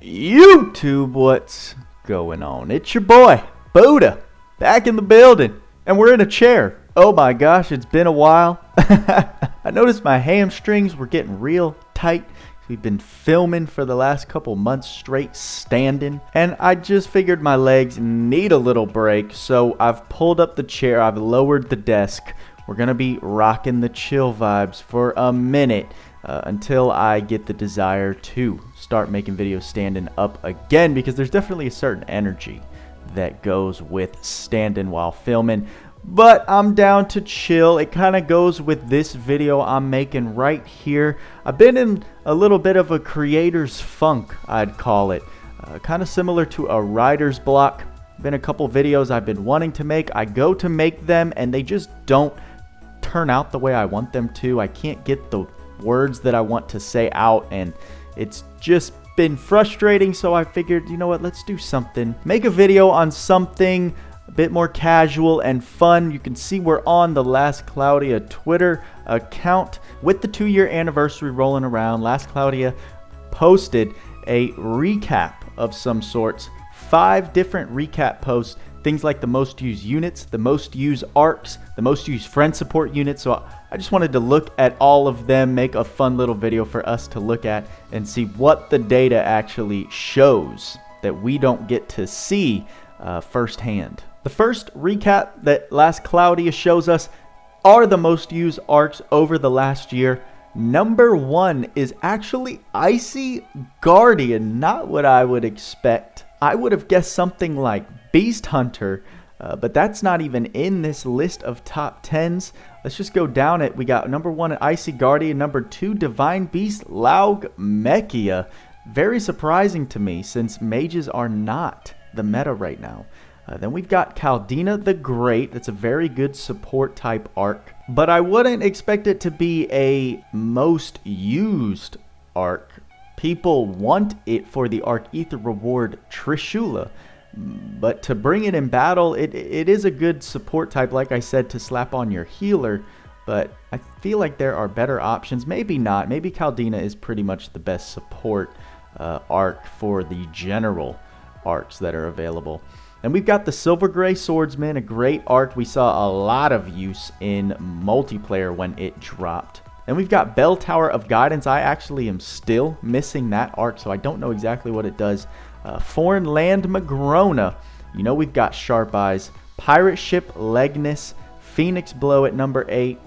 YouTube, what's going on? It's your boy, Buddha, back in the building, and we're in a chair. Oh my gosh, it's been a while. I noticed my hamstrings were getting real tight. We've been filming for the last couple months straight standing, and I just figured my legs need a little break, so I've pulled up the chair, I've lowered the desk. We're gonna be rocking the chill vibes for a minute until I get the desire to start making videos standing up again, because there's definitely a certain energy that goes with standing while filming. But I'm down to chill. It kind of goes with this video I'm making right here. I've been in a little bit of a creator's funk, I'd call it. Kind of similar to a writer's block. Been a couple videos I've been wanting to make. I go to make them and they just don't turn out the way I want them to. I can't get the words that I want to say out, and it's just been frustrating. So I figured, you know what, let's do something. Make a video on something a bit more casual and fun. You can see we're on the Last Cloudia Twitter account with the 2-year anniversary rolling around. Last Cloudia posted a recap of some sorts, 5 different recap posts, things like the most used units, the most used arcs, the most used friend support units. So I just wanted to look at all of them, make a fun little video for us to look at and see what the data actually shows that we don't get to see firsthand. The first recap that Last Cloudia shows us are the most used arcs over the last year. Number 1 is actually Icy Guardian, not what I would expect. I would have guessed something like Beast Hunter, but that's not even in this list of top 10s. Let's just go down it. We got number 1 Icy Guardian, number 2 Divine Beast Laug Mechia. Very surprising to me since mages are not the meta right now. Then we've got Caldina the Great. That's a very good support type arc, but I wouldn't expect it to be a most used arc. People want it for the Arc Ether reward Trishula, but to bring it in battle, it is a good support type, like I said, to slap on your healer, but I feel like there are better options. Maybe not. Maybe Caldina is pretty much the best support arc for the general arcs that are available. And we've got the Silver Gray Swordsman, a great arc we saw a lot of use in multiplayer when it dropped. And we've got Bell Tower of Guidance. I actually am still missing that arc, so I don't know exactly what it does. Foreign Land Magrona. You know we've got Sharp Eyes. Pirate Ship Legness. Phoenix Blow at number 8.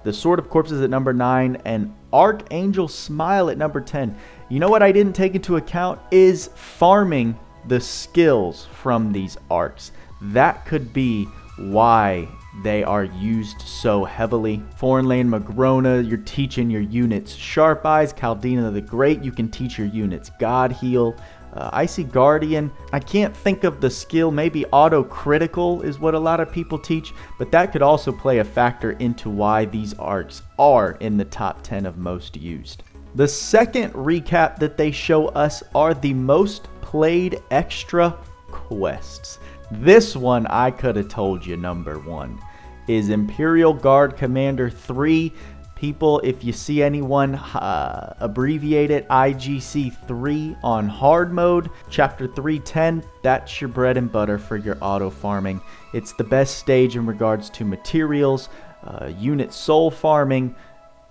The Sword of Corpses at number 9. And Archangel Smile at number 10. You know what I didn't take into account is farming the skills from these arcs. That could be why they are used so heavily. Foreign Land Magrona, you're teaching your units Sharp Eyes. Caldina the Great, you can teach your units God Heal. Icy Guardian, I can't think of the skill. Maybe Auto Critical is what a lot of people teach, but that could also play a factor into why these arcs are in the top 10 of most used. The second recap that they show us are the most played extra quests. This one I could have told you number 1 is Imperial Guard Commander 3. People, if you see anyone abbreviate it IGC3 on hard mode, chapter 310, that's your bread and butter for your auto farming. It's the best stage in regards to materials, unit soul farming,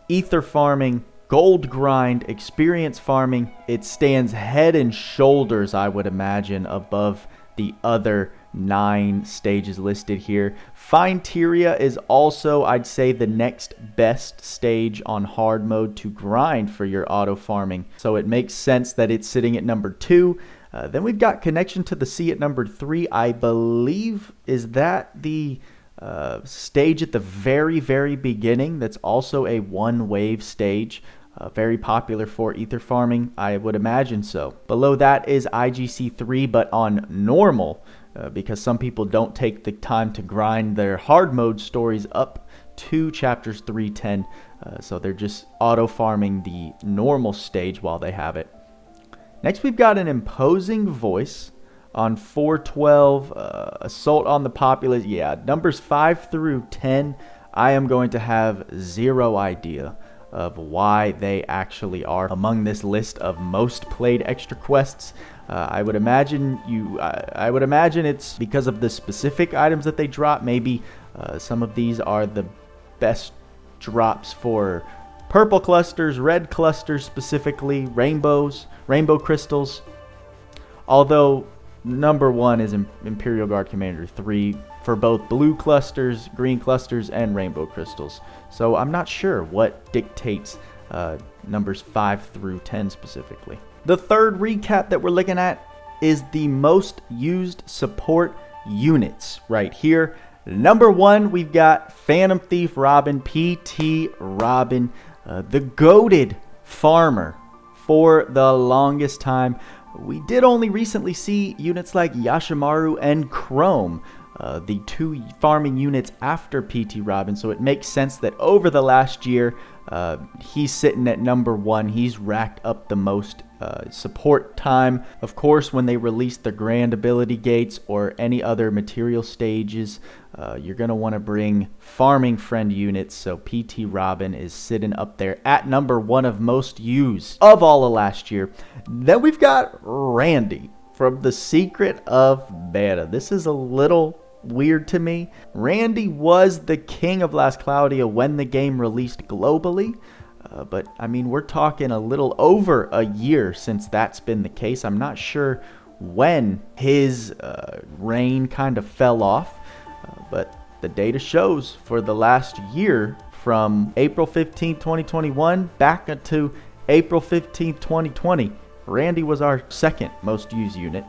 ether farming, gold grind, experience farming. It stands head and shoulders, I would imagine, above the other 9 stages listed here. Finteria is also, I'd say, the next best stage on hard mode to grind for your auto farming. So it makes sense that it's sitting at number 2. Then we've got Connection to the Sea at number 3. I believe, is that the stage at the very beginning that's also a 1-wave stage, very popular for ether farming? I would imagine so. Below that is IGC3, but on normal, because some people don't take the time to grind their hard mode stories up to chapters 310, so they're just auto farming the normal stage while they have it. Next we've got an Imposing Voice on 412, Assault on the Populace. Yeah, numbers 5 through 10, I am going to have zero idea of why they actually are among this list of most played extra quests. I would imagine it's because of the specific items that they drop. Maybe some of these are the best drops for purple clusters, red clusters specifically, rainbow crystals. Although number 1 is Imperial Guard Commander 3 for both blue clusters, green clusters, and rainbow crystals. So I'm not sure what dictates numbers 5 through 10 specifically. The third recap that we're looking at is the most used support units right here. Number 1, we've got Phantom Thief Robin, PT Robin, the goated farmer for the longest time. We did only recently see units like Yashimaru and Chrome, the 2 farming units after PT Robin, so it makes sense that over the last year, he's sitting at number 1. He's racked up the most support time. Of course, when they release the grand ability gates or any other material stages, you're going to want to bring farming friend units, so PT Robin is sitting up there at number 1 of most used of all of last year. Then we've got Randy from the Secret of Mana. This is a little weird to me. Randy was the king of Las Cloudia when the game released globally, but I mean, we're talking a little over a year since that's been the case. I'm not sure when his reign kind of fell off, but the data shows for the last year, from April 15, 2021 back to April 15, 2020, Randy was our second most used unit.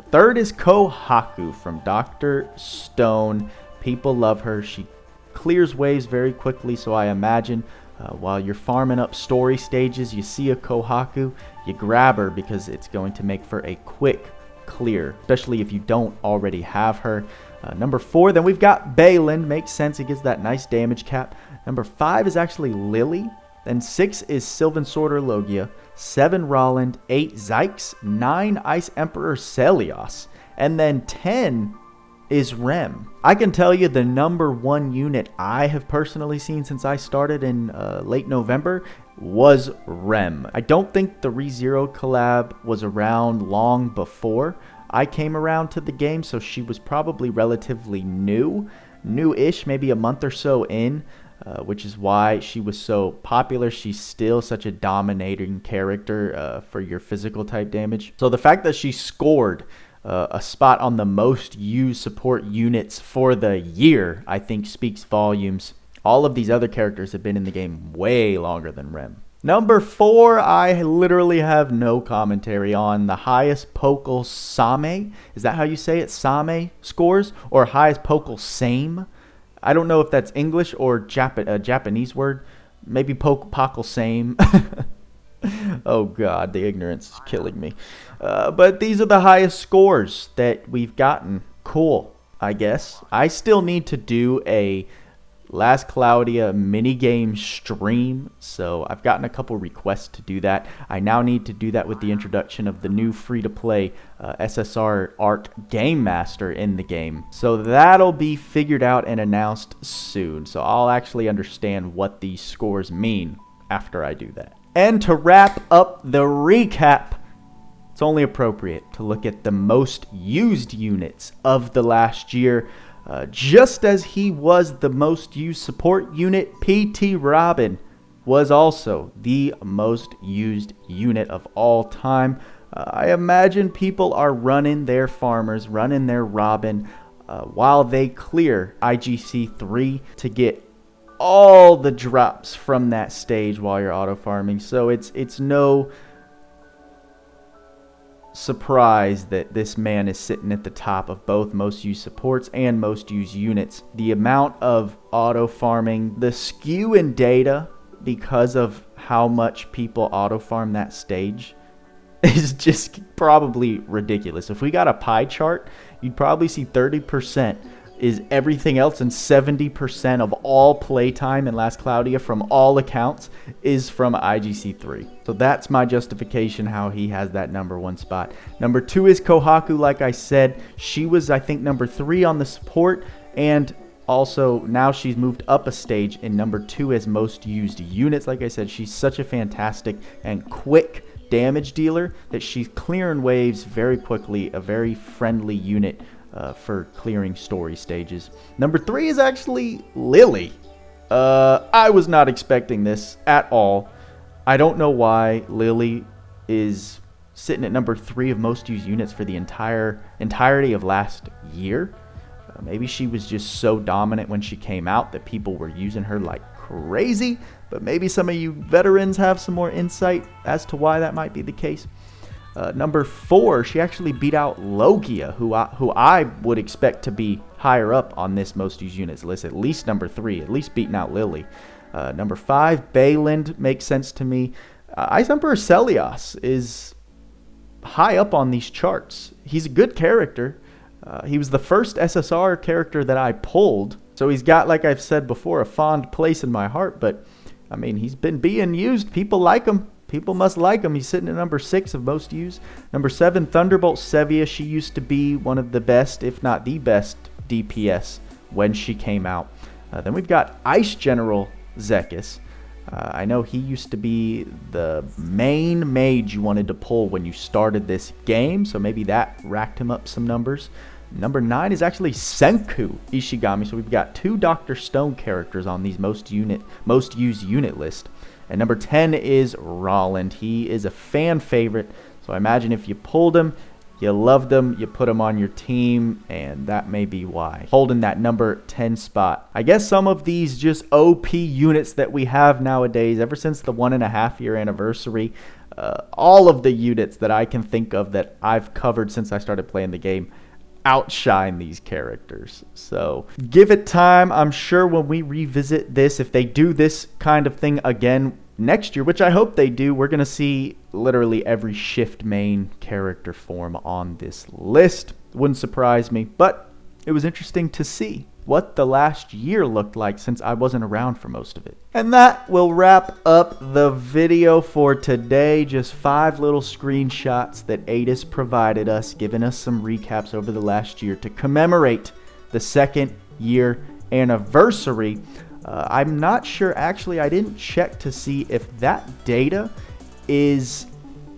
Third is Kohaku from Dr. Stone. People love her. She clears waves very quickly, so I imagine while you're farming up story stages, you see a Kohaku, you grab her because it's going to make for a quick clear, especially if you don't already have her. Number 4, then we've got Balin. Makes sense, it gives that nice damage cap. Number 5 is actually Lily. Then 6 is Sylvan Sorter Logia, 7 Rolland, 8 Zykes, 9 Ice Emperor Celios, and then 10 is Rem. I can tell you the number 1 unit I have personally seen since I started in late November was Rem. I don't think the ReZero collab was around long before I came around to the game, so she was probably relatively new-ish, maybe a month or so in. Which is why she was so popular. She's still such a dominating character for your physical type damage. So the fact that she scored a spot on the most used support units for the year, I think speaks volumes. All of these other characters have been in the game way longer than Rem. Number 4, I literally have no commentary on. The highest Pokkle Same, is that how you say it? Same scores? Or highest Pokkle Same? I don't know if that's English or a Japanese word. Maybe Pokkle Same. Oh God, the ignorance is killing me. But these are the highest scores that we've gotten. Cool, I guess. I still need to do a Las Cloudia minigame stream, so I've gotten a couple requests to do that. I now need to do that with the introduction of the new free-to-play SSR Ark Game Master in the game. So that'll be figured out and announced soon, so I'll actually understand what these scores mean after I do that. And to wrap up the recap, it's only appropriate to look at the most used units of the last year. Just as he was the most used support unit, PT Robin was also the most used unit of all time. I imagine people are running their farmers, running their Robin, while they clear IGC 3 to get all the drops from that stage while you're auto farming. So it's no surprise that this man is sitting at the top of both most used supports and most used units. The amount of auto farming, the skew in data because of how much people auto farm that stage is just probably ridiculous. If we got a pie chart, you'd probably see 30% is everything else, and 70% of all playtime in Las Cloudia from all accounts is from IGC3. So that's my justification how he has that number 1 spot. Number 2 is Kohaku, like I said. She was, I think, number 3 on the support, and Also, now she's moved up a stage in number 2 as most used units. Like I said, she's such a fantastic and quick damage dealer that she's clearing waves very quickly, a very friendly unit for clearing story stages. Number 3 is actually Lily. I was not expecting this at all. I don't know why Lily is sitting at number 3 of most used units for the entirety of last year. Maybe she was just so dominant when she came out that people were using her like crazy, but maybe some of you veterans have some more insight as to why that might be the case. Number 4, she actually beat out Logia, who I would expect to be higher up on this most used units list, at least number 3, at least beating out Lily. Number 5, Bayland makes sense to me. Ice Emperor Celios is high up on these charts. He's a good character. He was the first SSR character that I pulled, so he's got, like I've said before, a fond place in my heart, but, I mean, he's been being used. People like him. People must like him. He's sitting at number 6 of most used. Number 7, Thunderbolt Sevia. She used to be one of the best, if not the best, DPS when she came out. Then we've got Ice General Zekis. I know he used to be the main mage you wanted to pull when you started this game, so maybe that racked him up some numbers. Number 9 is actually Senku Ishigami, so we've got 2 Dr. Stone characters on these most used unit list. And number 10 is Rolland. He is a fan favorite, so I imagine if you pulled him, you loved him, you put him on your team, and that may be why. Holding that number 10 spot. I guess some of these just OP units that we have nowadays, ever since the 1.5 year anniversary, all of the units that I can think of that I've covered since I started playing the game outshine these characters. So give it time. I'm sure when we revisit this, if they do this kind of thing again next year, which I hope they do, we're going to see literally every shift main character form on this list. Wouldn't surprise me, but it was interesting to see what the last year looked like since I wasn't around for most of it. And that will wrap up the video for today. Just 5 little screenshots that Adis provided us, giving us some recaps over the last year to commemorate the 2nd year anniversary. I'm not sure, actually, I didn't check to see if that data is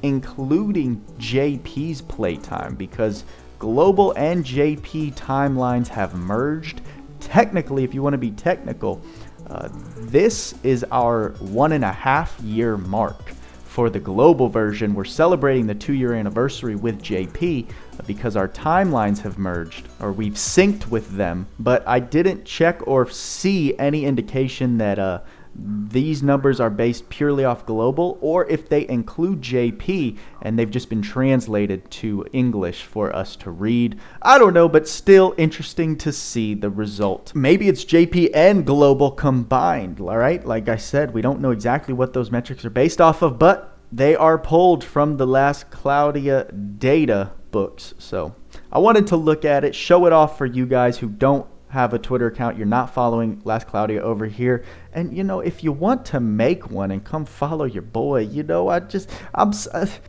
including JP's playtime, because Global and JP timelines have merged. Technically, if you want to be technical, this is our 1.5 year mark. For the global version, we're celebrating the 2-year anniversary with JP because our timelines have merged, or we've synced with them, but I didn't check or see any indication that these numbers are based purely off global, or if they include JP and they've just been translated to English for us to read. I don't know, but still interesting to see the result. Maybe it's JP and global combined, all right? Like I said, we don't know exactly what those metrics are based off of, but they are pulled from the last Cloudia data books. So I wanted to look at it, show it off for you guys who don't have a Twitter account, you're not following Last Cloudia over here, and you know, if you want to make one and come follow your boy, you know, I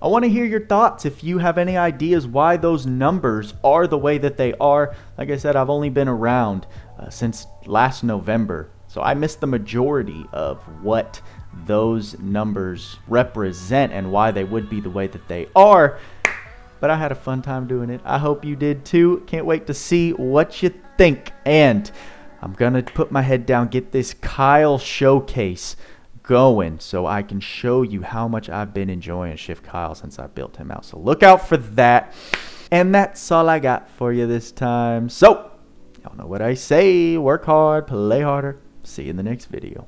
want to hear your thoughts. If you have any ideas why those numbers are the way that they are. Like I said, I've only been around since last November, so I missed the majority of what those numbers represent and why they would be the way that they are. But I had a fun time doing it. I hope you did too. Can't wait to see what you think. And I'm going to put my head down, get this Kyle showcase going so I can show you how much I've been enjoying Shift Kyle since I built him out. So look out for that. And that's all I got for you this time. So, y'all know what I say. Work hard, play harder. See you in the next video.